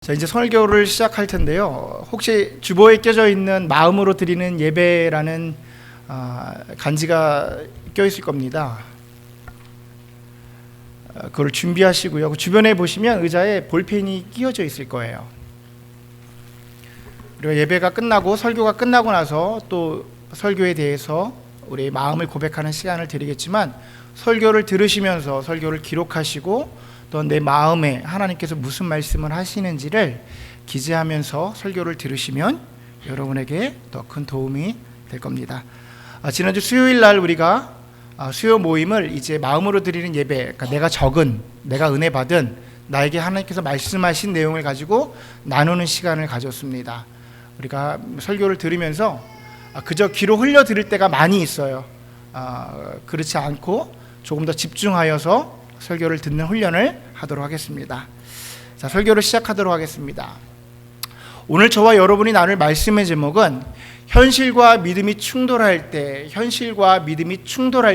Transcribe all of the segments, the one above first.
자, 이제 설교를 시작할 텐데요. 혹시 주보에 껴져 있는 마음으로 드리는 예배라는 간지가 껴 있을 겁니다. 그걸 준비하시고요. 주변에 보시면 의자에 볼펜이 끼워져 있을 거예요. 그리고 예배가 끝나고 설교가 끝나고 나서 또 설교에 대해서 우리 마음을 고백하는 시간을 드리겠지만, 설교를 들으시면서 설교를 기록하시고 또 내 마음에 하나님께서 무슨 말씀을 하시는지를 기재하면서 설교를 들으시면 여러분에게 더 큰 도움이 될 겁니다. 지난주 수요일 날 우리가 수요 모임을 이제 마음으로 드리는 예배, 그러니까 내가 은혜 받은, 나에게 하나님께서 말씀하신 내용을 가지고 나누는 시간을 가졌습니다. 우리가 설교를 들으면서 그저 귀로 흘려 들을 때가 많이 있어요. 그렇지 않고 조금 더 집중하여서 설교를 듣는 훈련을 하도록 하겠습니다. 자, 설교를 시작하도록 하겠습니다. 오늘 저와 여러분이 나눌 말씀의 제목은 현실과 믿음이 충돌할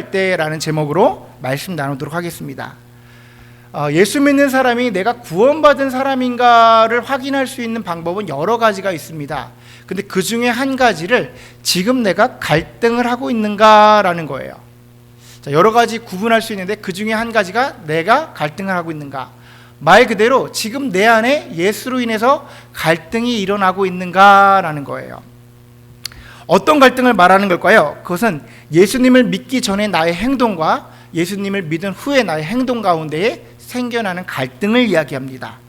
때라는 제목으로 말씀 나누도록 하겠습니다. 예수 믿는 사람이 내가 구원받은 사람인가를 확인할 수 있는 방법은 여러 가지가 있습니다. 근데 그 중에 한 가지를 지금 내가 갈등을 하고 있는가라는 거예요. 자, 여러 가지 구분할 수 있는데 그 중에 한 가지가 내가 갈등을 하고 있는가, 말 그대로 지금 내 안에 예수로 인해서 갈등이 일어나고 있는가라는 거예요. 어떤 갈등을 말하는 걸까요? 그것은 예수님을 믿기 전에 나의 행동과 예수님을 믿은 후에 나의 행동 가운데에 생겨나는 갈등을 이야기합니다.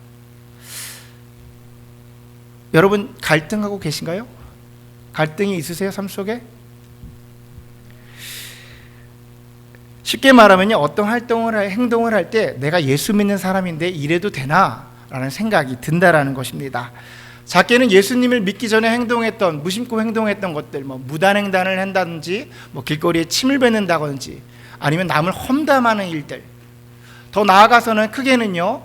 여러분, 갈등하고 계신가요? 갈등이 있으세요, 삶 속에? 쉽게 말하면요, 어떤 행동을 할 때 내가 예수 믿는 사람인데 이래도 되나? 라는 생각이 든다라는 것입니다. 작게는 예수님을 믿기 전에 행동했던, 무심코 행동했던 것들, 무단횡단을 한다든지, 길거리에 침을 뱉는다든지, 아니면 남을 험담하는 일들, 더 나아가서는 크게는요,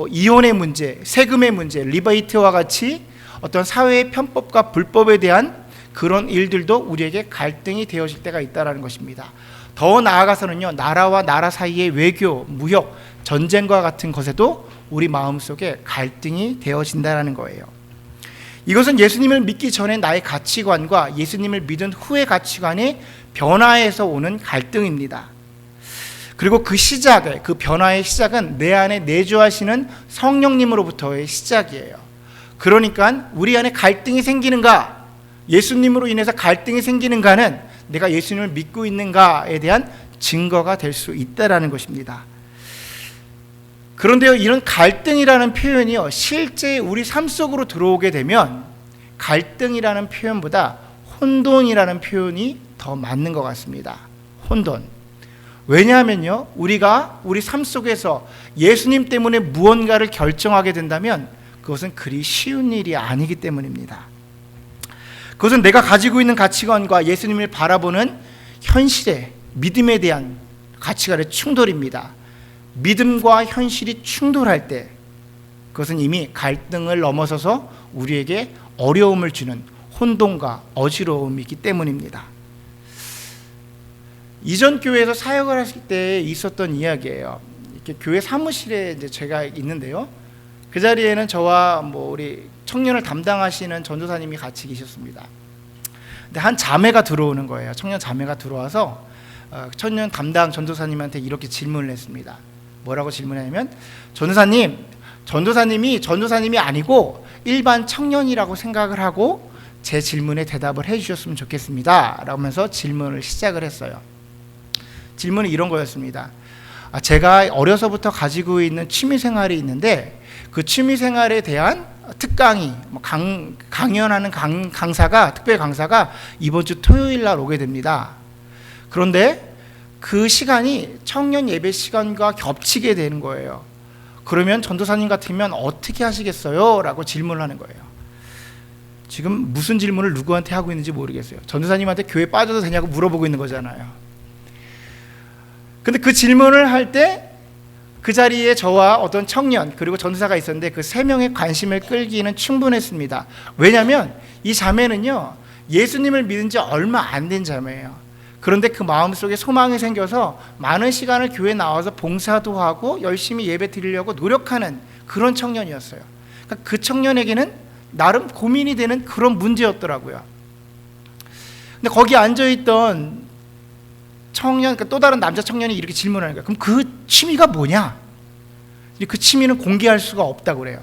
이혼의 문제, 세금의 문제, 리베이트와 같이 어떤 사회의 편법과 불법에 대한 그런 일들도 우리에게 갈등이 되어질 때가 있다는 것입니다. 더 나아가서는요, 나라와 나라 사이의 외교, 무역, 전쟁과 같은 것에도 우리 마음속에 갈등이 되어진다는 거예요. 이것은 예수님을 믿기 전에 나의 가치관과 예수님을 믿은 후의 가치관의 변화에서 오는 갈등입니다. 그리고 그 변화의 시작은 내 안에 내주하시는 성령님으로부터의 시작이에요. 그러니까 우리 안에 갈등이 생기는가, 예수님으로 인해서 갈등이 생기는가는 내가 예수님을 믿고 있는가에 대한 증거가 될 수 있다는 것입니다. 그런데요, 이런 갈등이라는 표현이요, 실제 우리 삶 속으로 들어오게 되면 갈등이라는 표현보다 혼돈이라는 표현이 더 맞는 것 같습니다. 혼돈. 왜냐하면요, 우리가 우리 삶 속에서 예수님 때문에 무언가를 결정하게 된다면 그것은 그리 쉬운 일이 아니기 때문입니다. 그것은 내가 가지고 있는 가치관과 예수님을 바라보는 현실의 믿음에 대한 가치관의 충돌입니다. 믿음과 현실이 충돌할 때 그것은 이미 갈등을 넘어서서 우리에게 어려움을 주는 혼돈과 어지러움이기 때문입니다. 이전 교회에서 사역을 하실 때 있었던 이야기예요. 이렇게 교회 사무실에 이제 제가 있는데요, 그 자리에는 저와 우리 청년을 담당하시는 전도사님이 같이 계셨습니다. 근데 한 자매가 들어오는 거예요. 청년 자매가 들어와서 청년 담당 전도사님한테 이렇게 질문을 했습니다. 뭐라고 질문하냐면, 전도사님이 아니고 일반 청년이라고 생각을 하고 제 질문에 대답을 해주셨으면 좋겠습니다. 라면서 질문을 시작을 했어요. 질문은 이런 거였습니다. 제가 어려서부터 가지고 있는 취미생활이 있는데 그 취미생활에 대한 특강이, 강연하는 특별 강사가 이번 주 토요일 날 오게 됩니다. 그런데 그 시간이 청년 예배 시간과 겹치게 되는 거예요. 그러면 전도사님 같으면 어떻게 하시겠어요? 라고 질문을 하는 거예요. 지금 무슨 질문을 누구한테 하고 있는지 모르겠어요. 전도사님한테 교회 빠져도 되냐고 물어보고 있는 거잖아요. 근데 그 질문을 할 때 그 자리에 저와 어떤 청년 그리고 전도사가 있었는데 그 세 명의 관심을 끌기는 충분했습니다. 왜냐하면 이 자매는요, 예수님을 믿은 지 얼마 안 된 자매예요. 그런데 그 마음속에 소망이 생겨서 많은 시간을 교회에 나와서 봉사도 하고 열심히 예배 드리려고 노력하는 그런 청년이었어요. 그러니까 그 청년에게는 나름 고민이 되는 그런 문제였더라고요. 근데 거기 앉아있던 청년, 그러니까 또 다른 남자 청년이 이렇게 질문하는 거예요. 그럼 그 취미가 뭐냐? 그 취미는 공개할 수가 없다고 그래요.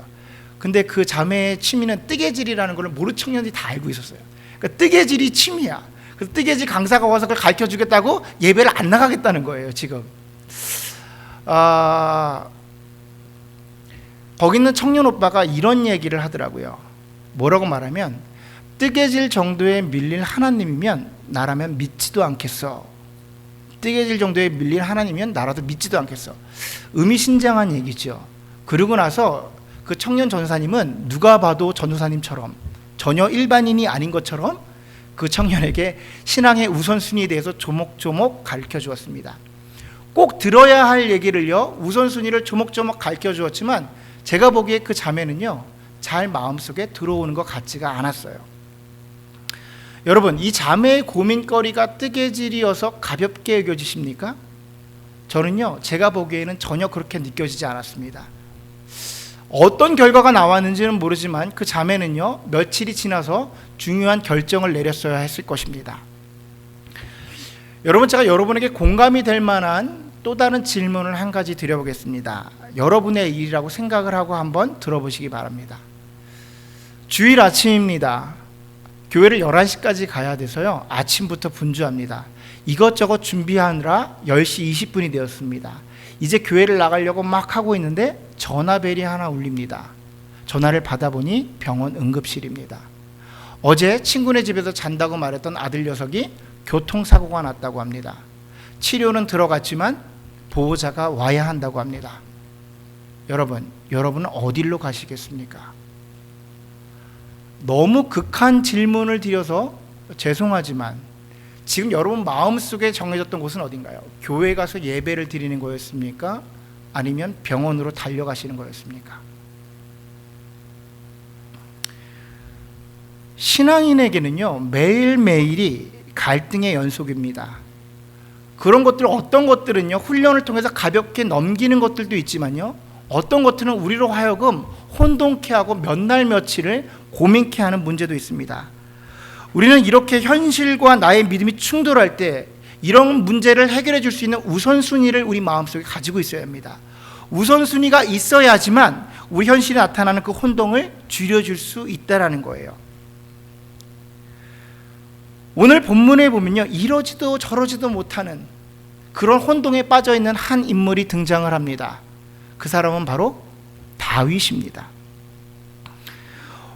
근데 그 자매의 취미는 뜨개질이라는 걸 모르는 청년들이 다 알고 있었어요. 그러니까 뜨개질이 취미야. 그래서 뜨개질 강사가 와서 그걸 가르쳐 주겠다고 예배를 안 나가겠다는 거예요, 지금. 거기 있는 청년 오빠가 이런 얘기를 하더라고요. 뭐라고 말하면, 뜨개질 정도에 밀릴 하나님이면 나라면 믿지도 않겠어. 뜨개질 정도에 밀릴 하나님이면 나라도 믿지도 않겠어. 의미심장한 얘기죠. 그러고 나서 그 청년 전사님은 누가 봐도 전도사님처럼 전혀 일반인이 아닌 것처럼 그 청년에게 신앙의 우선순위에 대해서 조목조목 가르쳐 주었습니다. 꼭 들어야 할 얘기를요, 우선순위를 조목조목 가르쳐 주었지만 제가 보기에 그 자매는요, 잘 마음속에 들어오는 것 같지가 않았어요. 여러분, 이 자매의 고민거리가 뜨개질이어서 가볍게 여겨지십니까? 저는요, 제가 보기에는 전혀 그렇게 느껴지지 않았습니다. 어떤 결과가 나왔는지는 모르지만 그 자매는요, 며칠이 지나서 중요한 결정을 내렸어야 했을 것입니다. 여러분, 제가 여러분에게 공감이 될 만한 또 다른 질문을 한 가지 드려보겠습니다. 여러분의 일이라고 생각을 하고 한번 들어보시기 바랍니다. 주일 아침입니다. 교회를 11시까지 가야 돼서요, 아침부터 분주합니다. 이것저것 준비하느라 10시 20분이 되었습니다. 이제 교회를 나가려고 막 하고 있는데 전화벨이 하나 울립니다. 전화를 받아보니 병원 응급실입니다. 어제 친구네 집에서 잔다고 말했던 아들 녀석이 교통사고가 났다고 합니다. 치료는 들어갔지만 보호자가 와야 한다고 합니다. 여러분은 어디로 가시겠습니까? 너무 극한 질문을 드려서 죄송하지만 지금 여러분 마음속에 정해졌던 곳은 어딘가요? 교회 가서 예배를 드리는 거였습니까? 아니면 병원으로 달려가시는 거였습니까? 신앙인에게는요, 매일매일이 갈등의 연속입니다. 그런 것들, 어떤 것들은요, 훈련을 통해서 가볍게 넘기는 것들도 있지만요, 어떤 것들은 우리로 하여금 혼돈케 하고 몇 날 며칠을 고민케 하는 문제도 있습니다. 우리는 이렇게 현실과 나의 믿음이 충돌할 때 이런 문제를 해결해 줄 수 있는 우선순위를 우리 마음속에 가지고 있어야 합니다. 우선순위가 있어야지만 우리 현실에 나타나는 그 혼동을 줄여줄 수 있다는 거예요. 오늘 본문에 보면요, 이러지도 저러지도 못하는 그런 혼동에 빠져있는 한 인물이 등장을 합니다. 그 사람은 바로 다윗입니다.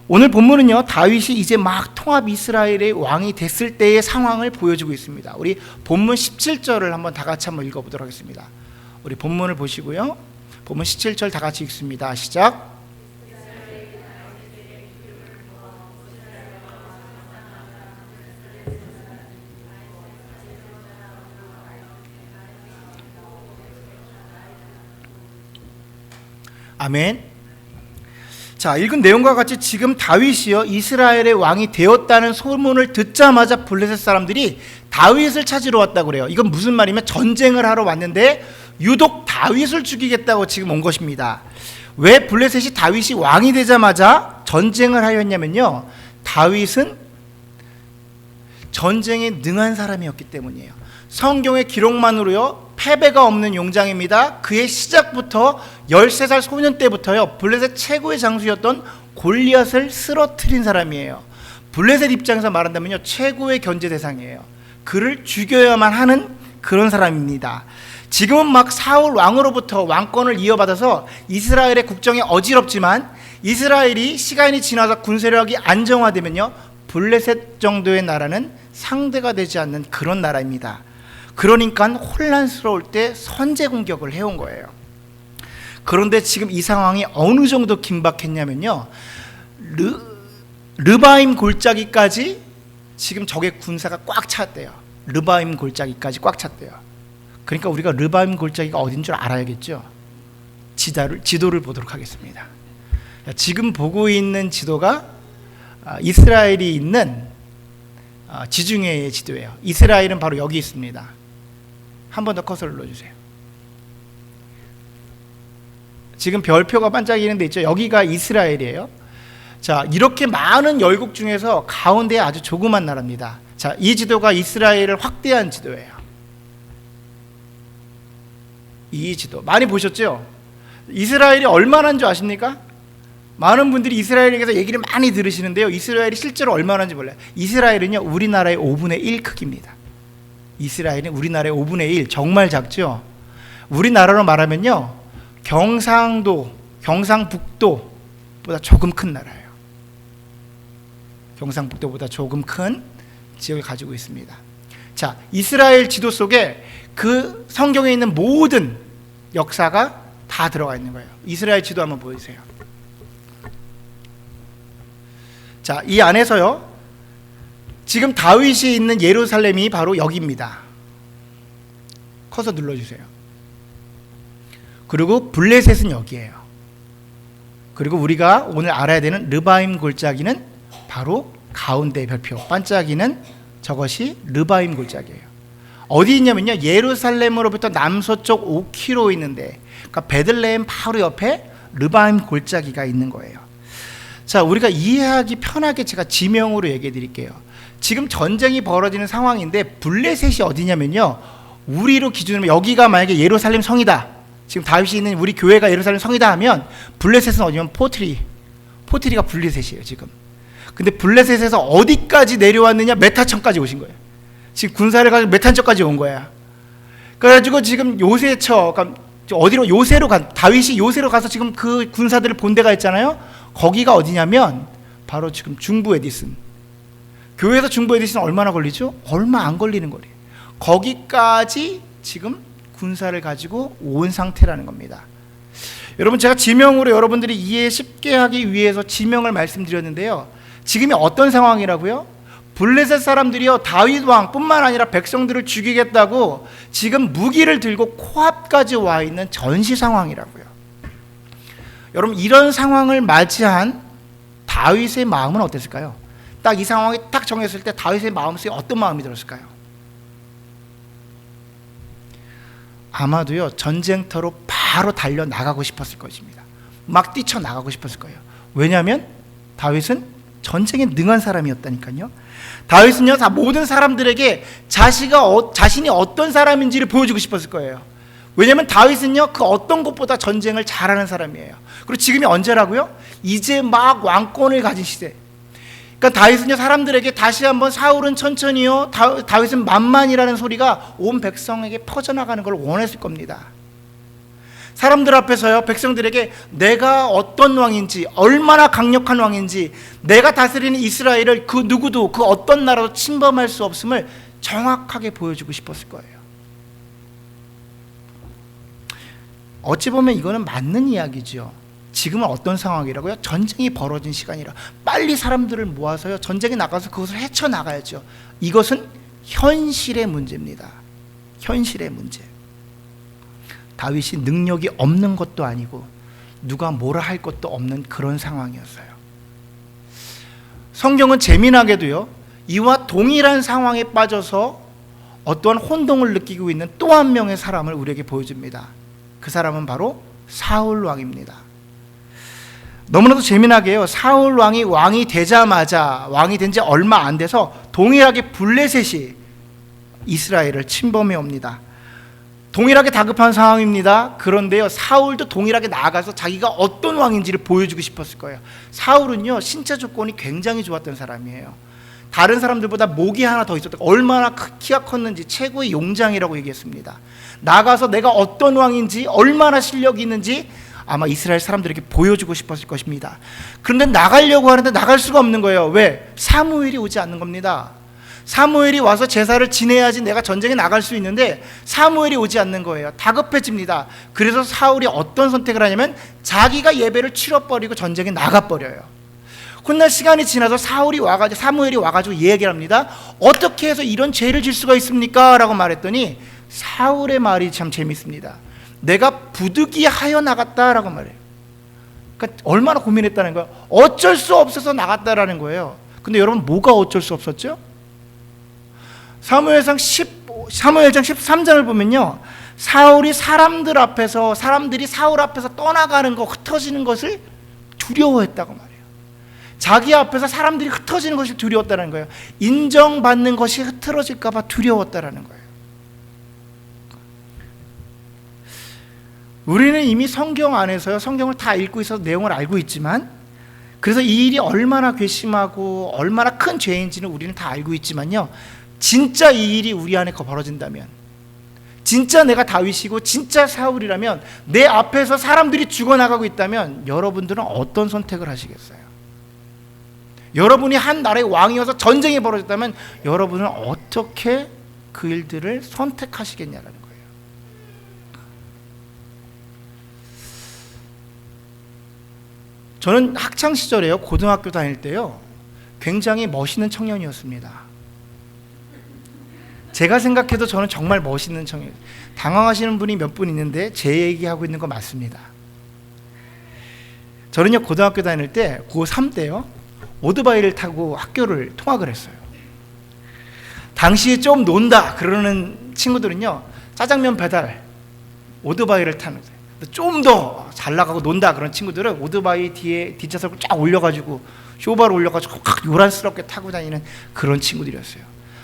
오늘 본문은요, 다윗이 이제 막 통합 이스라엘의 왕이 됐을 때의 상황을 보여주고 있습니다. 우리 본문 17절을 다 같이 한번 읽어보도록 하겠습니다. 우리 본문을 보시고요, 본문 17절 다 같이 읽습니다. 시작. 아멘. 자, 읽은 내용과 같이 지금 다윗이요, 이스라엘의 왕이 되었다는 소문을 듣자마자 블레셋 사람들이 다윗을 찾으러 왔다고 그래요. 이건 무슨 말이면 전쟁을 하러 왔는데 유독 다윗을 죽이겠다고 지금 온 것입니다. 왜 블레셋이 다윗이 왕이 되자마자 전쟁을 하였냐면요, 다윗은 전쟁에 능한 사람이었기 때문이에요. 성경의 기록만으로요, 패배가 없는 용장입니다. 그의 시작부터 13살 소년 때부터요, 블레셋 최고의 장수였던 골리앗을 쓰러뜨린 사람이에요. 블레셋 입장에서 말한다면요, 최고의 견제 대상이에요. 그를 죽여야만 하는 그런 사람입니다. 지금은 막 사울 왕으로부터 왕권을 이어받아서 이스라엘의 국정이 어지럽지만 이스라엘이 시간이 지나서 군세력이 안정화되면요, 블레셋 정도의 나라는 상대가 되지 않는 그런 나라입니다. 그러니까 혼란스러울 때 선제 공격을 해온 거예요. 그런데 지금 이 상황이 어느 정도 긴박했냐면요, 르바임 골짜기까지 지금 적의 군사가 꽉 찼대요. 르바임 골짜기까지 꽉 찼대요. 그러니까 우리가 르바임 골짜기가 어딘 줄 알아야겠죠. 지도를 보도록 하겠습니다. 지금 보고 있는 지도가 이스라엘이 있는 지중해의 지도예요. 이스라엘은 바로 여기 있습니다. 한 번 더 커서를 눌러주세요. 지금 별표가 반짝이는 데 있죠. 여기가 이스라엘이에요. 자, 이렇게 많은 열국 중에서 가운데 아주 조그만 나라입니다. 자, 이 지도가 이스라엘을 확대한 지도예요. 이 지도 많이 보셨죠? 이스라엘이 얼마나인 줄 아십니까? 많은 분들이 이스라엘에 대해서 얘기를 많이 들으시는데요, 이스라엘이 실제로 얼마나인지 몰라요. 이스라엘은요, 우리나라의 5분의 1 크기입니다. 이스라엘은 우리나라의 5분의 1, 정말 작죠? 우리나라로 말하면요, 경상북도보다 조금 큰 나라예요. 경상북도보다 조금 큰 지역을 가지고 있습니다. 자, 이스라엘 지도 속에 그 성경에 있는 모든 역사가 다 들어가 있는 거예요. 이스라엘 지도 한번 보여주세요. 자, 이 안에서요, 지금 다윗이 있는 예루살렘이 바로 여기입니다. 커서 눌러주세요. 그리고 블레셋은 여기예요. 그리고 우리가 오늘 알아야 되는 르바임 골짜기는 바로 가운데 별표 반짝이는 저것이 르바임 골짜기예요. 어디 있냐면요, 예루살렘으로부터 남서쪽 5km 있는데, 그러니까 베들레헴 바로 옆에 르바임 골짜기가 있는 거예요. 자, 우리가 이해하기 편하게 제가 지명으로 얘기해 드릴게요. 지금 전쟁이 벌어지는 상황인데 블레셋이 어디냐면요, 우리로 기준으로 여기가 만약에 예루살렘 성이다, 지금 다윗이 있는 우리 교회가 예루살렘 성이다 하면 블레셋은 어디냐면 포트리가 블레셋이에요 지금. 근데 블레셋에서 어디까지 내려왔느냐, 메타천까지 오신 거예요. 지금 군사를 가지고 메탄처까지 온 거야. 그래가지고 지금 요새처, 그러니까 어디로, 요새로 다윗이 요새로 가서 지금 그 군사들을 본 데가 있잖아요. 거기가 어디냐면 바로 지금 중부 에디슨. 교회에서 중부 에디슨 얼마나 걸리죠? 얼마 안 걸리는 거래요. 거기까지 지금 군사를 가지고 온 상태라는 겁니다. 여러분, 제가 지명으로 여러분들이 이해 쉽게 하기 위해서 지명을 말씀드렸는데요, 지금이 어떤 상황이라고요? 블레셋 사람들이요, 다윗 왕뿐만 아니라 백성들을 죽이겠다고 지금 무기를 들고 코앞까지 와 있는 전시 상황이라고요. 여러분, 이런 상황을 맞이한 다윗의 마음은 어땠을까요? 딱 이 상황이 딱 정했을 때 다윗의 마음속에 어떤 마음이 들었을까요? 아마도요, 전쟁터로 바로 달려 나가고 싶었을 것입니다. 막 뛰쳐나가고 싶었을 거예요. 왜냐하면 다윗은 전쟁에 능한 사람이었다니까요. 다윗은요, 다 모든 사람들에게 자신이 어떤 사람인지를 보여주고 싶었을 거예요. 왜냐하면 다윗은요, 그 어떤 것보다 전쟁을 잘하는 사람이에요. 그리고 지금이 언제라고요? 이제 막 왕권을 가진 시대. 그러니까 다윗은요, 사람들에게 다시 한번 사울은 천천히요, 다윗은 만만이라는 소리가 온 백성에게 퍼져나가는 걸 원했을 겁니다. 사람들 앞에서요, 백성들에게 내가 어떤 왕인지, 얼마나 강력한 왕인지, 내가 다스리는 이스라엘을 그 누구도, 그 어떤 나라도 침범할 수 없음을 정확하게 보여주고 싶었을 거예요. 어찌 보면 이거는 맞는 이야기죠. 지금은 어떤 상황이라고요? 전쟁이 벌어진 시간이라 빨리 사람들을 모아서요, 전쟁에 나가서 그것을 헤쳐나가야죠. 이것은 현실의 문제입니다. 현실의 문제. 다윗이 능력이 없는 것도 아니고 누가 뭐라 할 것도 없는 그런 상황이었어요. 성경은 재미나게도요, 이와 동일한 상황에 빠져서 어떠한 혼동을 느끼고 있는 또 한 명의 사람을 우리에게 보여줍니다. 그 사람은 바로 사울 왕입니다. 너무나도 재미나게요, 사울 왕이 되자마자, 왕이 된 지 얼마 안 돼서 동일하게 블레셋이 이스라엘을 침범해 옵니다. 동일하게 다급한 상황입니다. 그런데요, 사울도 동일하게 나아가서 자기가 어떤 왕인지를 보여주고 싶었을 거예요. 사울은요, 신체 조건이 굉장히 좋았던 사람이에요. 다른 사람들보다 목이 하나 더 있었다. 얼마나 키가 컸는지 최고의 용장이라고 얘기했습니다. 나가서 내가 어떤 왕인지, 얼마나 실력이 있는지 아마 이스라엘 사람들에게 보여주고 싶었을 것입니다. 그런데 나가려고 하는데 나갈 수가 없는 거예요. 왜? 사무엘이 오지 않는 겁니다. 사무엘이 와서 제사를 지내야지 내가 전쟁에 나갈 수 있는데 사무엘이 오지 않는 거예요. 다급해집니다. 그래서 사울이 어떤 선택을 하냐면 자기가 예배를 치러버리고 전쟁에 나가버려요. 훗날 시간이 지나서 사무엘이 와가지고 얘기를 합니다. 어떻게 해서 이런 죄를 질 수가 있습니까? 라고 말했더니 사울의 말이 참 재밌습니다. 내가 부득이하여 나갔다라고 말해요. 그러니까 얼마나 고민했다는 거예요. 어쩔 수 없어서 나갔다라는 거예요. 근데 여러분, 뭐가 어쩔 수 없었죠? 사무엘상 13장을 보면요, 사울이 사람들이 사울 앞에서 떠나가는 거, 흩어지는 것을 두려워했다고 말해요. 자기 앞에서 사람들이 흩어지는 것이 두려웠다는 거예요. 인정받는 것이 흐트러질까 봐 두려웠다는 거예요. 우리는 이미 성경 안에서요, 성경을 다 읽고 있어서 내용을 알고 있지만, 그래서 이 일이 얼마나 괘씸하고 얼마나 큰 죄인지는 우리는 다 알고 있지만요, 진짜 이 일이 우리 안에 벌어진다면, 진짜 내가 다윗이고 진짜 사울이라면, 내 앞에서 사람들이 죽어나가고 있다면 여러분들은 어떤 선택을 하시겠어요? 여러분이 한 나라의 왕이어서 전쟁이 벌어졌다면 여러분은 어떻게 그 일들을 선택하시겠냐라는 거예요. 저는 학창시절에요, 고등학교 다닐 때요, 굉장히 멋있는 청년이었습니다. 제가 생각해도 저는 정말 멋있는 청년이에요. 당황하시는 분이 몇 분 있는데 제 얘기하고 있는 거 맞습니다. 저는요, 고등학교 다닐 때 고3 때요, 오토바이를 타고 학교를 통학을 했어요. 당시에 좀 논다 그러는 친구들은요, 짜장면 배달 오토바이를 타는 거예요. 좀 더 잘 나가고 논다 그런 친구들은 오토바이 뒤에 뒷좌석을 쫙 올려가지고 쇼바를 올려가지고 확 요란스럽게 타고 다니는 그런 친구들이었어요.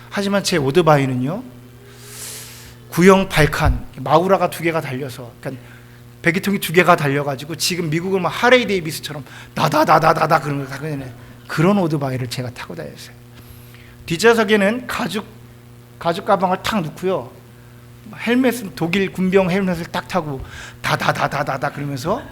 하지만 제 오토바이는요, 구형 발칸 마우라가 2개가 달려서, 그러니까 배기통이 2개가 달려가지고 지금 미국은 막 하레이 데이비스처럼 다다다다다다 그런 거 타고 그런 오토바이를 제가 타고 다녔어요. 뒷좌석에는 가죽 가방을 탁 넣고요, 헬멧은 독일 군병 헬멧을 딱 타고 다다다다다다 그러면서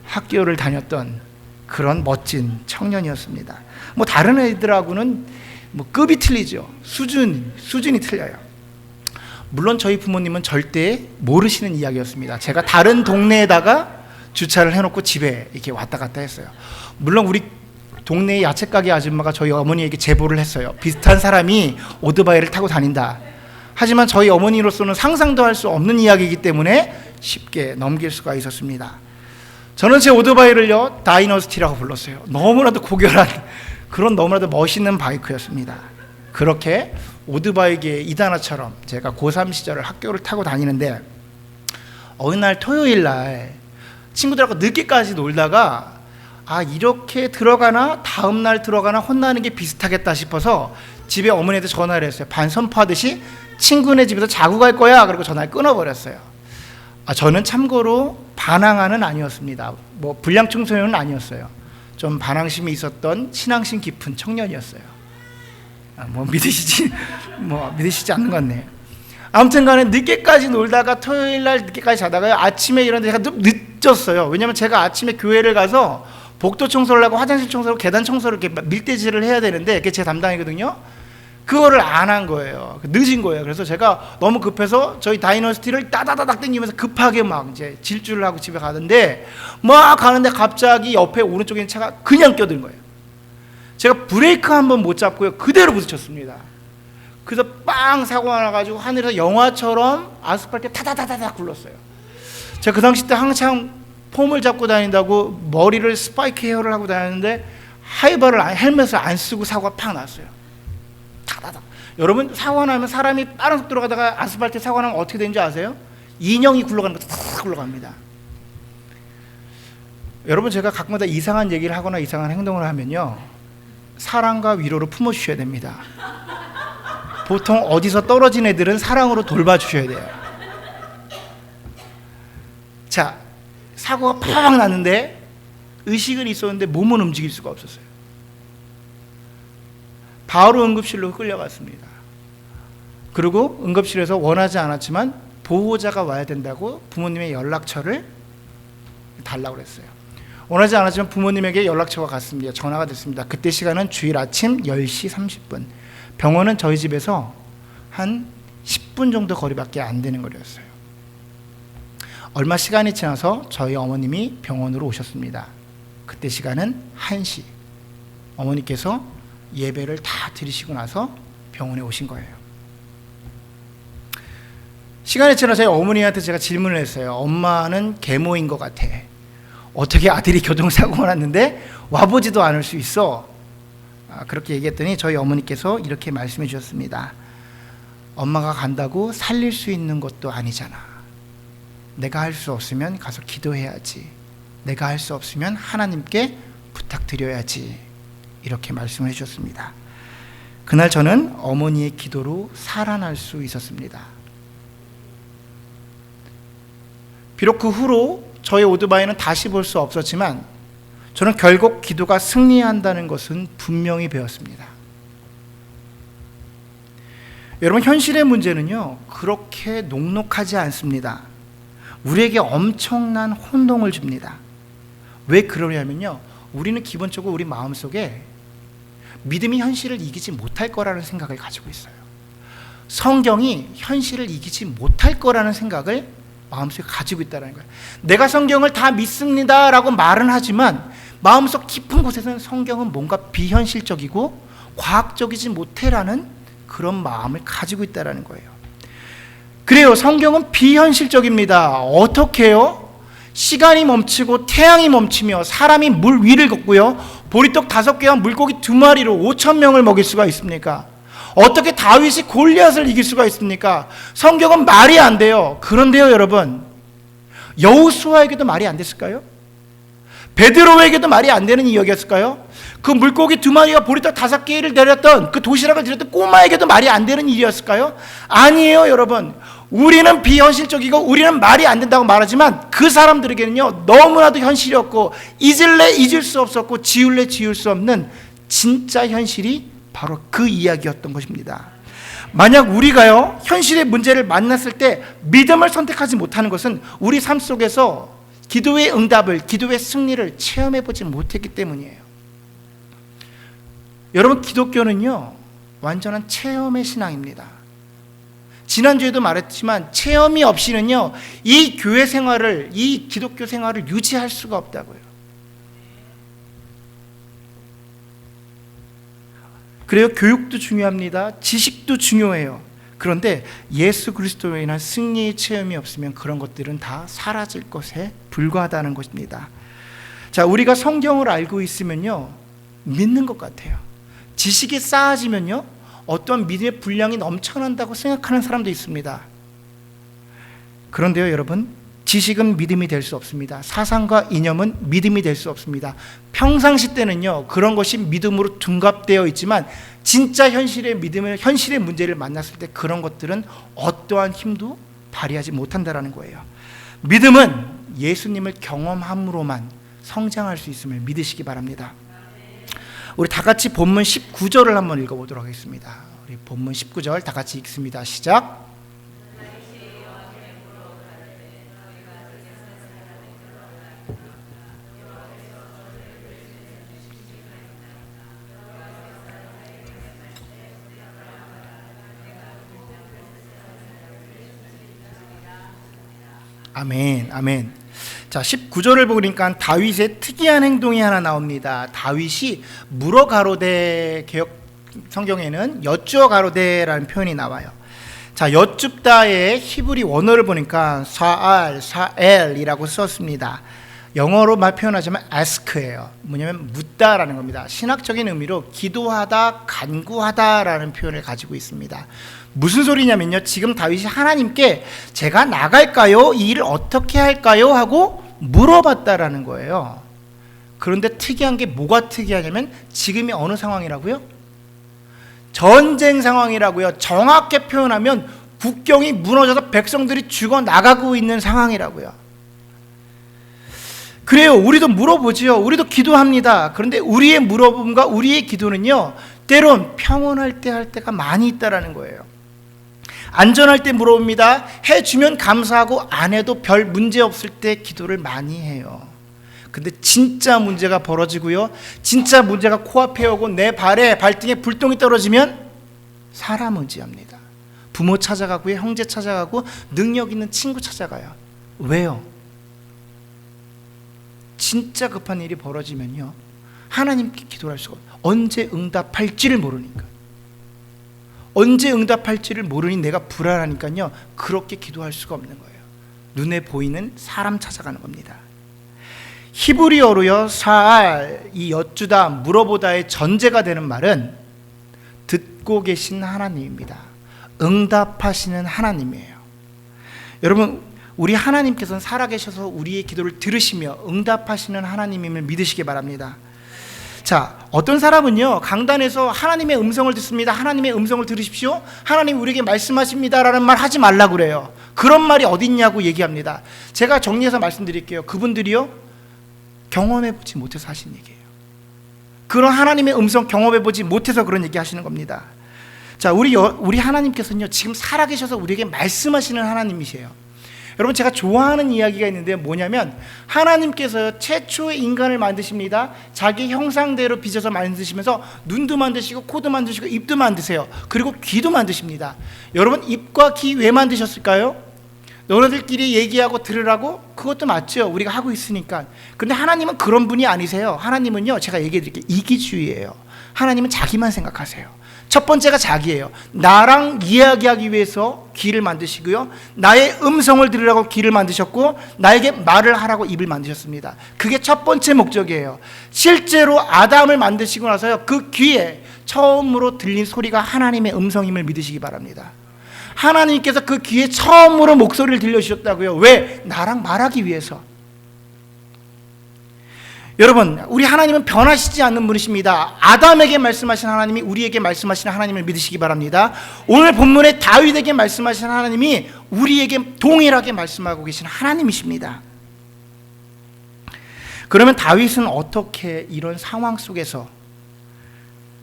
학교를 다녔던 그런 멋진 청년이었습니다. 뭐 다른 애들하고는 뭐 급이 틀리죠. 수준이 틀려요. 물론 저희 부모님은 절대 모르시는 이야기였습니다. 제가 다른 동네에다가 주차를 해놓고 집에 이렇게 왔다 갔다 했어요. 물론 우리 동네의 야채 가게 아줌마가 저희 어머니에게 제보를 했어요. 비슷한 사람이 오토바이를 타고 다닌다. 하지만 저희 어머니로서는 상상도 할 수 없는 이야기이기 때문에 쉽게 넘길 수가 있었습니다. 저는 제 오토바이를요, 다이너스티라고 불렀어요. 너무나도 고결한 그런 너무나도 멋있는 바이크였습니다. 그렇게 오토바이계의 이단아처럼 제가 고3 시절을 학교를 타고 다니는데, 어느 날 토요일 날 친구들하고 늦게까지 놀다가 이렇게 들어가나 다음 날 들어가나 혼나는 게 비슷하겠다 싶어서 집에 어머니한테 전화를 했어요. 반선포하듯이 친구네 집에서 자고 갈 거야 그러고 전화를 끊어버렸어요. 저는 참고로 반항아는 아니었습니다. 뭐 불량 청소년은 아니었어요. 좀 반항심이 있었던 신앙심 깊은 청년이었어요. 믿으시지 않는 것 같네요. 아무튼간에 늦게까지 놀다가 토요일 날 늦게까지 자다가 아침에 일어나서 제가 좀 늦었어요. 왜냐면 제가 아침에 교회를 가서 복도 청소를 하고 화장실 청소를 하고 계단 청소를 이렇게 밀대질을 해야 되는데 그게 제 담당이거든요. 그거를 안 한 거예요. 늦은 거예요. 그래서 제가 너무 급해서 저희 다이너스티를 따다다닥 당기면서 급하게 막 이제 질주를 하고 집에 가는데, 막 가는데 갑자기 옆에 오른쪽에 있는 차가 그냥 껴든 거예요. 제가 브레이크 한번 못 잡고요, 그대로 부딪혔습니다. 그래서 빵 사고가 나가지고 하늘에서 영화처럼 아스팔트에 타다다다닥 굴렀어요. 제가 그 당시 때 한창 폼을 잡고 다닌다고 머리를 스파이크 헤어를 하고 다녔는데 헬멧을 안 쓰고 사고가 팍 났어요. 타다닥. 여러분, 사고 나면 사람이 빠른 속도로 가다가 아스팔트에 사고 나면 어떻게 되는지 아세요? 인형이 굴러가는 거 탁 굴러갑니다. 여러분, 제가 가끔마다 이상한 얘기를 하거나 이상한 행동을 하면요, 사랑과 위로로 품어주셔야 됩니다. 보통 어디서 떨어진 애들은 사랑으로 돌봐주셔야 돼요. 자, 사고가 팍 났는데 의식은 있었는데 몸은 움직일 수가 없었어요. 바로 응급실로 끌려갔습니다. 그리고 응급실에서 원하지 않았지만 보호자가 와야 된다고 부모님의 연락처를 달라고 그랬어요. 원하지 않았지만 부모님에게 연락처가 갔습니다. 전화가 됐습니다. 그때 시간은 주일 아침 10시 30분. 병원은 저희 집에서 한 10분 정도 거리밖에 안 되는 거리였어요. 얼마 시간이 지나서 저희 어머님이 병원으로 오셨습니다. 그때 시간은 1시. 어머니께서 예배를 다 드리시고 나서 병원에 오신 거예요. 시간이 지나 저희 어머니한테 제가 질문을 했어요. 엄마는 계모인 것 같아. 어떻게 아들이 교통사고가 났는데 와보지도 않을 수 있어? 그렇게 얘기했더니 저희 어머니께서 이렇게 말씀해 주셨습니다. 엄마가 간다고 살릴 수 있는 것도 아니잖아. 내가 할 수 없으면 가서 기도해야지. 내가 할 수 없으면 하나님께 부탁드려야지. 이렇게 말씀을 해주셨습니다. 그날 저는 어머니의 기도로 살아날 수 있었습니다. 비록 그 후로 저의 오토바이는 다시 볼 수 없었지만 저는 결국 기도가 승리한다는 것은 분명히 배웠습니다. 여러분, 현실의 문제는요, 그렇게 녹록하지 않습니다. 우리에게 엄청난 혼동을 줍니다. 왜 그러냐면요, 우리는 기본적으로 우리 마음속에 믿음이 현실을 이기지 못할 거라는 생각을 가지고 있어요. 성경이 현실을 이기지 못할 거라는 생각을 마음속에 가지고 있다는 거예요. 내가 성경을 다 믿습니다 라고 말은 하지만 마음속 깊은 곳에서는 성경은 뭔가 비현실적이고 과학적이지 못해라는 그런 마음을 가지고 있다는 거예요. 그래요, 성경은 비현실적입니다. 어떻게 해요? 시간이 멈추고 태양이 멈추며 사람이 물 위를 걷고요, 보리떡 5개와 물고기 2마리로 5,000명을 먹일 수가 있습니까? 어떻게 다윗이 골리앗을 이길 수가 있습니까? 성경은 말이 안 돼요. 그런데요, 여러분, 여호수아에게도 말이 안 됐을까요? 베드로에게도 말이 안 되는 이야기였을까요? 그 물고기 2마리와 보리떡 5개를 내렸던 그 도시락을 드렸던 꼬마에게도 말이 안 되는 일이었을까요? 아니에요, 여러분. 우리는 비현실적이고 우리는 말이 안 된다고 말하지만 그 사람들에게는요, 너무나도 현실이었고 잊을래 잊을 수 없었고 지울래 지울 수 없는 진짜 현실이 바로 그 이야기였던 것입니다. 만약 우리가요, 현실의 문제를 만났을 때 믿음을 선택하지 못하는 것은 우리 삶 속에서 기도의 응답을, 기도의 승리를 체험해보지 못했기 때문이에요. 여러분, 기독교는요, 완전한 체험의 신앙입니다. 지난주에도 말했지만 체험이 없이는요, 이 교회 생활을, 이 기독교 생활을 유지할 수가 없다고요. 그래요, 교육도 중요합니다. 지식도 중요해요. 그런데 예수 그리스도로 인한 승리의 체험이 없으면 그런 것들은 다 사라질 것에 불과하다는 것입니다. 자, 우리가 성경을 알고 있으면요, 믿는 것 같아요. 지식이 쌓아지면요, 어떤 믿음의 분량이 넘쳐난다고 생각하는 사람도 있습니다. 그런데요, 여러분, 지식은 믿음이 될 수 없습니다. 사상과 이념은 믿음이 될 수 없습니다. 평상시 때는요, 그런 것이 믿음으로 둔갑되어 있지만 진짜 현실의 믿음을, 현실의 문제를 만났을 때 그런 것들은 어떠한 힘도 발휘하지 못한다는 거예요. 믿음은 예수님을 경험함으로만 성장할 수 있음을 믿으시기 바랍니다. 우리 다 같이 본문 19절을 한번 읽어보도록 하겠습니다. 우리 본문 19절 다 같이 읽습니다. 시작. 아멘, 아멘. 자, 19절을 보니까 다윗의 특이한 행동이 하나 나옵니다. 다윗이 물어 가로되, 개역 성경에는 여쭈어 가로되라는 표현이 나와요. 자, 여쭙다의 히브리 원어를 보니까 사엘이라고 썼습니다. 영어로 말 표현하자면 ask예요. 뭐냐면 묻다라는 겁니다. 신학적인 의미로 기도하다, 간구하다라는 표현을 가지고 있습니다. 무슨 소리냐면요, 지금 다윗이 하나님께 제가 나갈까요? 이 일을 어떻게 할까요? 하고 물어봤다라는 거예요. 그런데 특이한 게 뭐가 특이하냐면 지금이 어느 상황이라고요? 전쟁 상황이라고요. 정확히 표현하면 국경이 무너져서 백성들이 죽어나가고 있는 상황이라고요. 그래요, 우리도 물어보지요. 우리도 기도합니다. 그런데 우리의 물어봄과 우리의 기도는요, 때론 평온할 때 할 때가 많이 있다라는 거예요. 안전할 때 물어봅니다. 해주면 감사하고 안 해도 별 문제 없을 때 기도를 많이 해요. 근데 진짜 문제가 벌어지고요, 진짜 문제가 코앞에 오고 내 발등에 불똥이 떨어지면 사람 의지합니다. 부모 찾아가고요, 형제 찾아가고, 능력 있는 친구 찾아가요. 왜요? 진짜 급한 일이 벌어지면요, 하나님께 기도를 할 수가 없어요. 언제 응답할지를 모르니까. 언제 응답할지를 모르니 내가 불안하니까요, 그렇게 기도할 수가 없는 거예요. 눈에 보이는 사람 찾아가는 겁니다. 히브리어로요, 사알, 이 여쭈다, 물어보다의 전제가 되는 말은 듣고 계신 하나님입니다. 응답하시는 하나님이에요. 여러분, 우리 하나님께서는 살아계셔서 우리의 기도를 들으시며 응답하시는 하나님임을 믿으시기 바랍니다. 자, 어떤 사람은요, 강단에서 하나님의 음성을 듣습니다. 하나님의 음성을 들으십시오. 하나님 우리에게 말씀하십니다. 라는 말 하지 말라고 그래요. 그런 말이 어딨냐고 얘기합니다. 제가 정리해서 말씀드릴게요. 그분들이요, 경험해보지 못해서 하신 얘기예요. 그런 하나님의 음성 경험해보지 못해서 그런 얘기 하시는 겁니다. 자, 우리 하나님께서는요, 지금 살아계셔서 우리에게 말씀하시는 하나님이세요. 여러분, 제가 좋아하는 이야기가 있는데 뭐냐면, 하나님께서 최초의 인간을 만드십니다. 자기 형상대로 빚어서 만드시면서 눈도 만드시고 코도 만드시고 입도 만드세요. 그리고 귀도 만드십니다. 여러분, 입과 귀 왜 만드셨을까요? 너네들끼리 얘기하고 들으라고? 그것도 맞죠. 우리가 하고 있으니까. 근데 하나님은 그런 분이 아니세요. 하나님은요, 제가 얘기해 드릴게요. 이기주의예요. 하나님은 자기만 생각하세요. 첫 번째가 자기예요. 나랑 이야기하기 위해서 귀를 만드시고요, 나의 음성을 들으라고 귀를 만드셨고, 나에게 말을 하라고 입을 만드셨습니다. 그게 첫 번째 목적이에요. 실제로 아담을 만드시고 나서요, 그 귀에 처음으로 들린 소리가 하나님의 음성임을 믿으시기 바랍니다. 하나님께서 그 귀에 처음으로 목소리를 들려주셨다고요. 왜? 나랑 말하기 위해서. 여러분, 우리 하나님은 변하시지 않는 분이십니다. 아담에게 말씀하신 하나님이 우리에게 말씀하시는 하나님을 믿으시기 바랍니다. 오늘 본문에 다윗에게 말씀하신 하나님이 우리에게 동일하게 말씀하고 계신 하나님이십니다. 그러면 다윗은 어떻게 이런 상황 속에서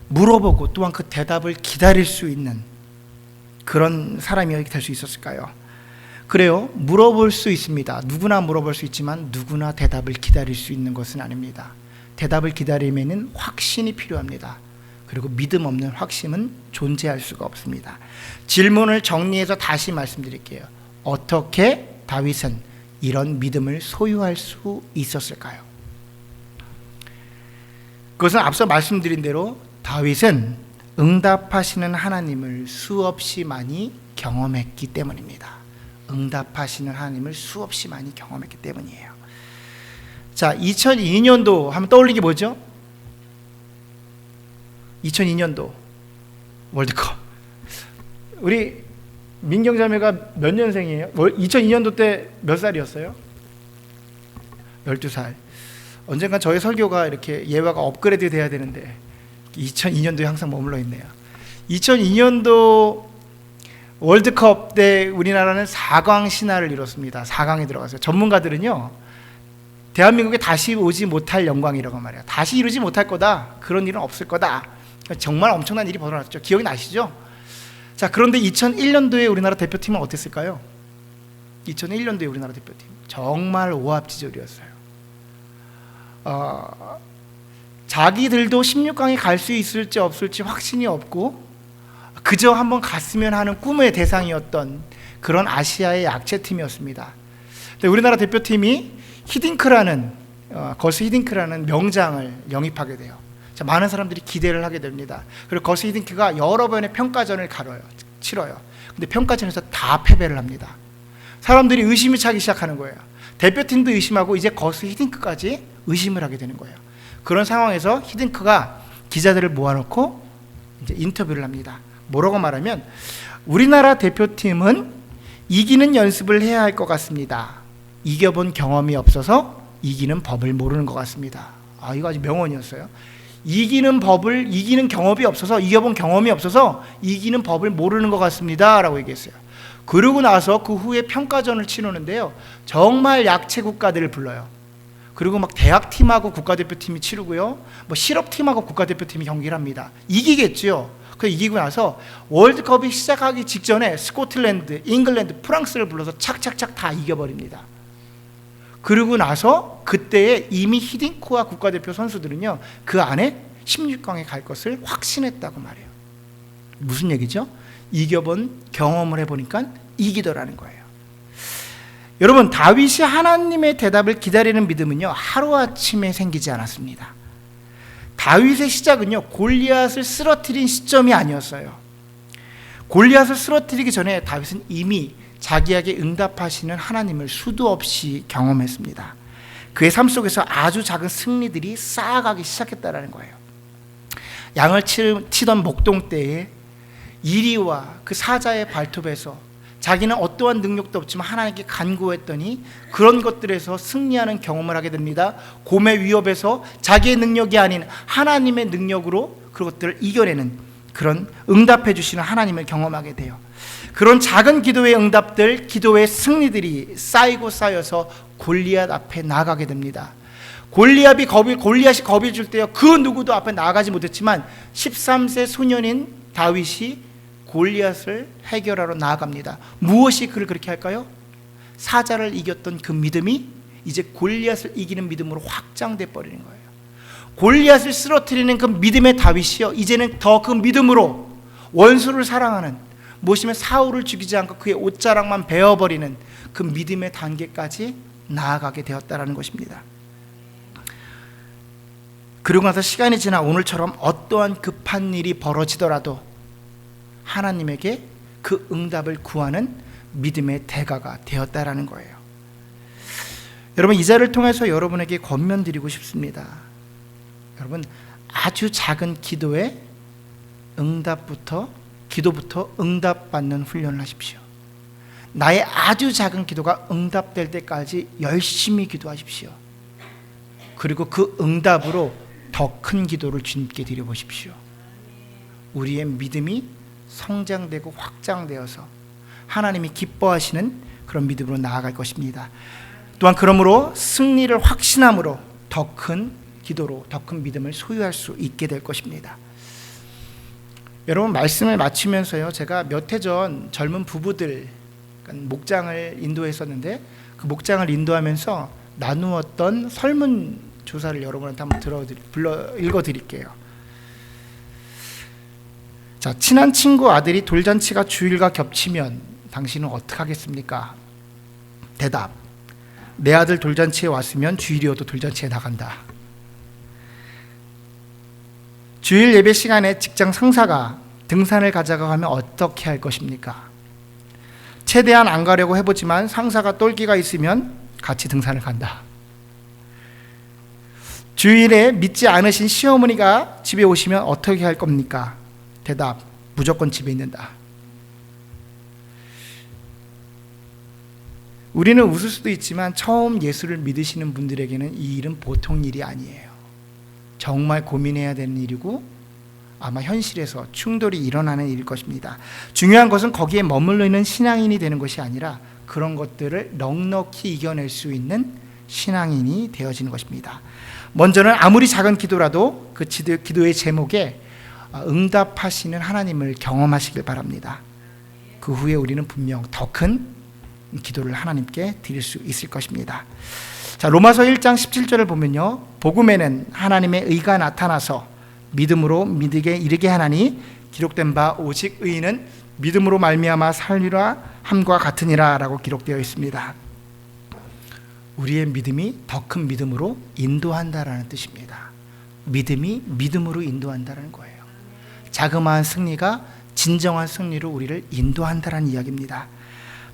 물어보고 또한 그 대답을 기다릴 수 있는 그런 사람이 될 수 있었을까요? 그래요, 물어볼 수 있습니다. 누구나 물어볼 수 있지만 누구나 대답을 기다릴 수 있는 것은 아닙니다. 대답을 기다리면은 확신이 필요합니다. 그리고 믿음 없는 확신은 존재할 수가 없습니다. 질문을 정리해서 다시 말씀드릴게요. 어떻게 다윗은 이런 믿음을 소유할 수 있었을까요? 그것은 앞서 말씀드린 대로 다윗은 응답하시는 하나님을 수없이 많이 경험했기 때문입니다. 응답하시는 하나님을 수없이 많이 경험했기 때문이에요. 자, 2002년도 한번 떠올린 게 뭐죠? 2002년도 월드컵. 우리 민경자매가 몇 년생이에요? 2002년도 때 몇 살이었어요? 12살. 언젠가 저의 설교가 이렇게 예화가 업그레이드 돼야 되는데 2002년도에 항상 머물러 있네요. 2002년도 월드컵 때 우리나라는 4강 신화를 이뤘습니다. 4강에 들어갔어요. 전문가들은요, 대한민국에 다시 오지 못할 영광이라고 말해요. 다시 이루지 못할 거다. 그런 일은 없을 거다. 정말 엄청난 일이 벌어졌죠. 기억이 나시죠? 자, 그런데 2001년도에 우리나라 대표팀은 어땠을까요? 2001년도에 우리나라 대표팀 정말 오합지졸이었어요. 자기들도 16강에 갈 수 있을지 없을지 확신이 없고 그저 한번 갔으면 하는 꿈의 대상이었던 그런 아시아의 약체팀이었습니다. 우리나라 대표팀이 거스 히딩크라는 명장을 영입하게 돼요. 자, 많은 사람들이 기대를 하게 됩니다. 그리고 거스 히딩크가 여러 번의 평가전을 치러요. 근데 평가전에서 다 패배를 합니다. 사람들이 의심이 차기 시작하는 거예요. 대표팀도 의심하고 이제 거스 히딩크까지 의심을 하게 되는 거예요. 그런 상황에서 히딩크가 기자들을 모아놓고 이제 인터뷰를 합니다. 뭐라고 말하면, 우리나라 대표팀은 이기는 연습을 해야 할 것 같습니다. 이겨본 경험이 없어서 이기는 법을 모르는 것 같습니다. 이거 아주 명언이었어요. 이기는 경험이 없어서, 이겨본 경험이 없어서 이기는 법을 모르는 것 같습니다 라고 얘기했어요. 그러고 나서 그 후에 평가전을 치르는데요, 정말 약체 국가들을 불러요. 그리고 막 대학팀하고 국가대표팀이 치르고요, 뭐 실업팀하고 국가대표팀이 경기를 합니다. 이기겠죠. 이기고 나서 월드컵이 시작하기 직전에 스코틀랜드, 잉글랜드, 프랑스를 불러서 착착착 다 이겨버립니다. 그리고 나서 그때에 이미 히딩크와 국가대표 선수들은요, 그 안에 16강에 갈 것을 확신했다고 말해요. 무슨 얘기죠? 이겨본 경험을 해보니까 이기더라는 거예요. 여러분, 다윗이 하나님의 대답을 기다리는 믿음은요, 하루아침에 생기지 않았습니다. 다윗의 시작은요, 골리앗을 쓰러뜨린 시점이 아니었어요. 골리앗을 쓰러뜨리기 전에 다윗은 이미 자기에게 응답하시는 하나님을 수도 없이 경험했습니다. 그의 삶 속에서 아주 작은 승리들이 쌓아가기 시작했다는 거예요. 양을 치던 목동 때에 이리와 그 사자의 발톱에서 자기는 어떠한 능력도 없지만 하나님께 간구했더니 그런 것들에서 승리하는 경험을 하게 됩니다. 곰의 위협에서 자기의 능력이 아닌 하나님의 능력으로 그것들을 이겨내는 그런 응답해 주시는 하나님을 경험하게 돼요. 그런 작은 기도의 응답들, 기도의 승리들이 쌓이고 쌓여서 골리앗 앞에 나아가게 됩니다. 골리앗이 겁이 줄 때요, 그 누구도 앞에 나아가지 못했지만 13세 소년인 다윗이 골리앗을 해결하러 나아갑니다. 무엇이 그를 그렇게 할까요? 사자를 이겼던 그 믿음이 이제 골리앗을 이기는 믿음으로 확장돼 버리는 거예요. 골리앗을 쓰러뜨리는 그 믿음의 다윗이요, 이제는 더 그 믿음으로 원수를 사랑하는, 무엇이면 사울을 죽이지 않고 그의 옷자락만 베어버리는 그 믿음의 단계까지 나아가게 되었다는 것입니다. 그러고 나서 시간이 지나 오늘처럼 어떠한 급한 일이 벌어지더라도 하나님에게 그 응답을 구하는 믿음의 대가가 되었다라는 거예요. 여러분, 이 자를 통해서 여러분에게 권면드리고 싶습니다. 여러분, 아주 작은 기도부터 응답받는 훈련을 하십시오. 나의 아주 작은 기도가 응답될 때까지 열심히 기도하십시오. 그리고 그 응답으로 더 큰 기도를 주님께 드려보십시오. 우리의 믿음이 성장되고 확장되어서 하나님이 기뻐하시는 그런 믿음으로 나아갈 것입니다. 또한 그러므로 승리를 확신함으로 더 큰 기도로 더 큰 믿음을 소유할 수 있게 될 것입니다. 여러분, 말씀을 마치면서요, 제가 몇 해 전 젊은 부부들 목장을 인도했었는데 그 목장을 인도하면서 나누었던 설문조사를 여러분한테 한번 읽어드릴게요. 자, 친한 친구 아들이 돌잔치가 주일과 겹치면 당신은 어떻게 하겠습니까? 대답: 내 아들 돌잔치에 왔으면 주일이어도 돌잔치에 나간다. 주일 예배 시간에 직장 상사가 등산을 가자고 하면 어떻게 할 것입니까? 최대한 안 가려고 해보지만 상사가 똘끼가 있으면 같이 등산을 간다. 주일에 믿지 않으신 시어머니가 집에 오시면 어떻게 할 겁니까? 대답: 무조건 집에 있는다. 우리는 웃을 수도 있지만 처음 예수를 믿으시는 분들에게는 이 일은 보통 일이 아니에요. 정말 고민해야 되는 일이고 아마 현실에서 충돌이 일어나는 일일 것입니다. 중요한 것은 거기에 머물러 있는 신앙인이 되는 것이 아니라 그런 것들을 넉넉히 이겨낼 수 있는 신앙인이 되어지는 것입니다. 먼저는 아무리 작은 기도라도 그 기도의 제목에 응답하시는 하나님을 경험하시길 바랍니다. 그 후에 우리는 분명 더 큰 기도를 하나님께 드릴 수 있을 것입니다. 자, 로마서 1장 17절을 보면요, 복음에는 하나님의 의가 나타나서 믿음으로 믿게 이르게 하나니 기록된 바 오직 의인은 믿음으로 말미암아 살리라 함과 같으니라 라고 기록되어 있습니다. 우리의 믿음이 더 큰 믿음으로 인도한다라는 뜻입니다. 믿음이 믿음으로 인도한다는 거예요. 자그마한 승리가 진정한 승리로 우리를 인도한다는 이야기입니다.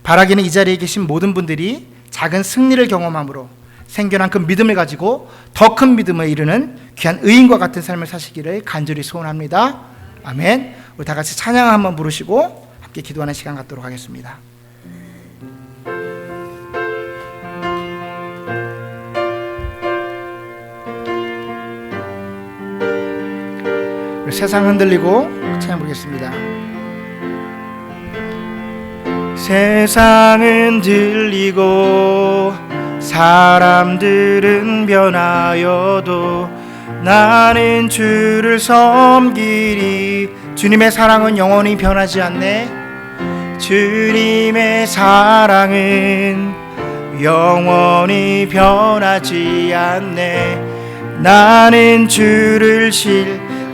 바라기는 이 자리에 계신 모든 분들이 작은 승리를 경험함으로 생겨난 그 믿음을 가지고 더 큰 믿음을 이루는 귀한 의인과 같은 삶을 사시기를 간절히 소원합니다. 아멘. 우리 다 같이 찬양 한번 부르시고 함께 기도하는 시간 갖도록 하겠습니다. 세상 흔들리고 찬양 부르겠습니다. 세상은 들리고 사람들은 변하여도 나는 주를 섬기리. 주님의 사랑은 영원히 변하지 않네. 주님의 사랑은 영원히 변하지 않네. 나는 주를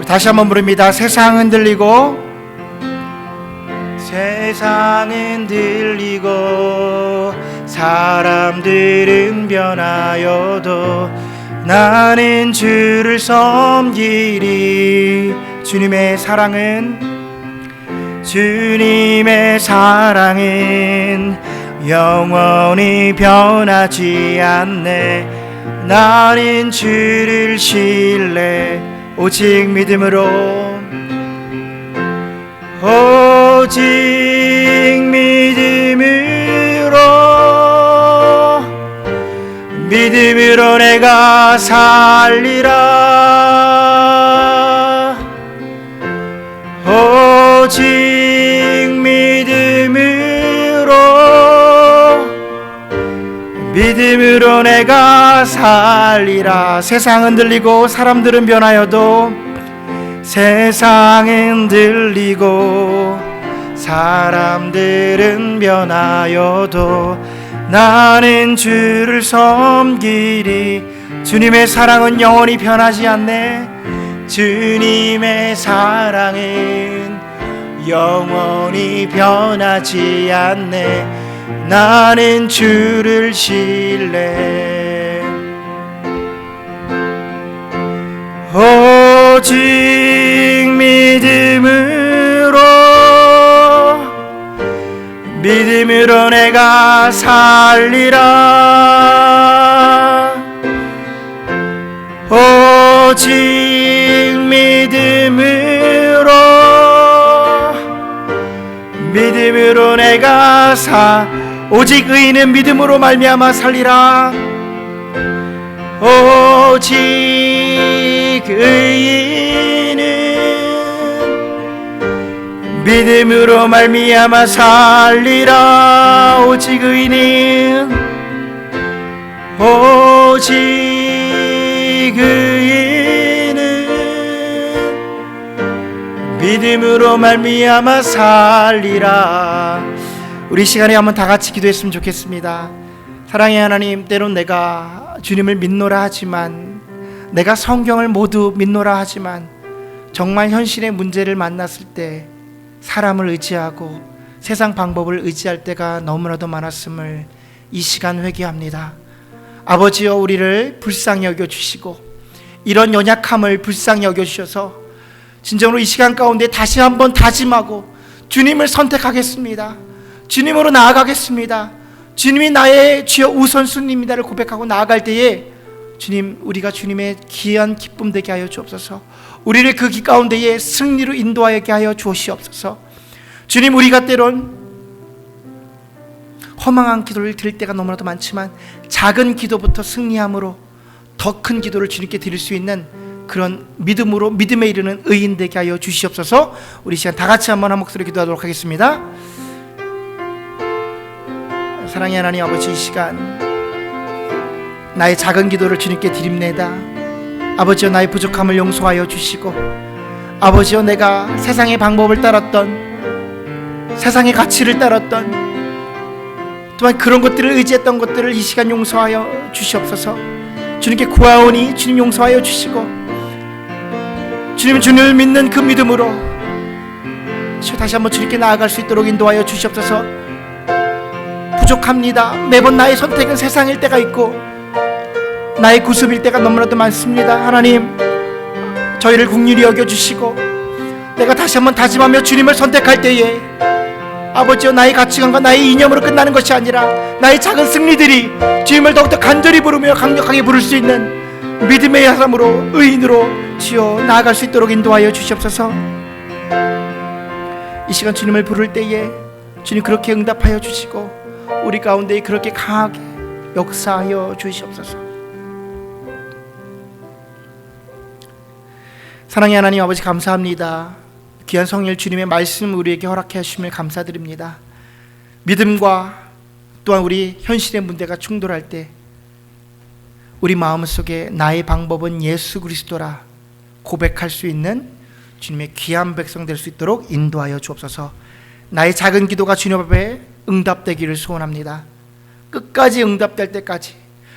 다시 한번 부릅니다. 세상은 들리고 세상은 들리고 사람들은 변하여도 나는 주를 섬기리. 주님의 사랑은 영원히 변하지 않네. 나는 주를 신뢰 오직 믿음으로 오직 믿음으로 내가 살리라. 오직 믿음으로 내가 살리라. 세상 흔들리고 사람들은 변하여도, 세상은 흔들리고 사람들은 변하여도 나는 주를 섬기리. 주님의 사랑은 영원히 변하지 않네. 주님의 사랑은 영원히 변하지 않네. 나는 주를 신뢰. 오직 믿음으로 내가 살리라. 오직 믿음으로 내가 오직 의인은 믿음으로 말미암아 살리라. 오직 의인은 믿음으로 말미암아 살리라. 오직 의인은 믿음으로 말미암아 살리라. 우리 시간에 한번 다 같이 기도했으면 좋겠습니다. 사랑의 하나님, 때론 내가 주님을 믿노라 하지만, 내가 성경을 모두 믿노라 하지만, 정말 현실의 문제를 만났을 때 사람을 의지하고 세상 방법을 의지할 때가 너무나도 많았음을 이 시간 회개합니다. 아버지여, 우리를 불쌍히 여겨주시고 이런 연약함을 불쌍히 여겨주셔서 진정으로 이 시간 가운데 다시 한번 다짐하고 주님을 선택하겠습니다. 주님으로 나아가겠습니다. 주님이 나의 주여 우선순위입니다를 고백하고 나아갈 때에 주님, 우리가 주님의 귀한 기쁨 되게 하여 주옵소서. 우리를 그 길 가운데에 승리로 인도하게 하여 주옵소서. 주님, 우리가 때론 허망한 기도를 드릴 때가 너무나도 많지만 작은 기도부터 승리함으로 더 큰 기도를 주님께 드릴 수 있는 그런 믿음으로 믿음에 이르는 의인 되게 하여 주시옵소서. 우리 시간 다 같이 한번 한 목소리로 기도하도록 하겠습니다. 사랑의 하나님 아버지, 이 시간 나의 작은 기도를 주님께 드립니다. 아버지여, 나의 부족함을 용서하여 주시고, 아버지여, 내가 세상의 방법을 따랐던, 세상의 가치를 따랐던, 또한 그런 것들을 의지했던 것들을 이 시간 용서하여 주시옵소서. 주님께 구하오니 주님 용서하여 주시고, 주님은 주님을 믿는 그 믿음으로 다시 한번 주님께 나아갈 수 있도록 인도하여 주시옵소서. 부족합니다. 매번 나의 선택은 세상일 때가 있고 나의 구습일 때가 너무나도 많습니다. 하나님, 저희를 긍휼히 여겨주시고 내가 다시 한번 다짐하며 주님을 선택할 때에 아버지여, 나의 가치관과 나의 이념으로 끝나는 것이 아니라 나의 작은 승리들이 주님을 더욱더 간절히 부르며 강력하게 부를 수 있는 믿음의 사람으로, 의인으로 주여 나아갈 수 있도록 인도하여 주시옵소서. 이 시간 주님을 부를 때에 주님 그렇게 응답하여 주시고 우리 가운데 그렇게 강하게 역사하여 주시옵소서. 사랑의 하나님 아버지, 감사합니다. 귀한 성령 주님의 말씀 우리에게 허락해 주심을 감사드립니다. 믿음과 또한 우리 현실의 문제가 충돌할 때 우리 마음속에 나의 방법은 예수 그리스도라 고백할 수 있는 주님의 귀한 백성 될 수 있도록 인도하여 주옵소서. 나의 작은 기도가 주님 앞에 응답되기를 소원합니다. 끝까지 응답될 때까지,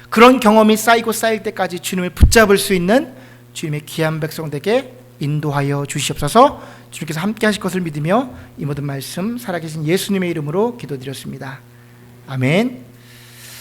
그런 경험이 쌓이고 쌓일 때까지 주님을 붙잡을 수 있는 주님의 귀한 백성 되게 인도하여 주시옵소서. 주님께서 함께 하실 것을 믿으며 이 모든 말씀 살아계신 예수님의 이름으로 기도드렸습니다. 아멘.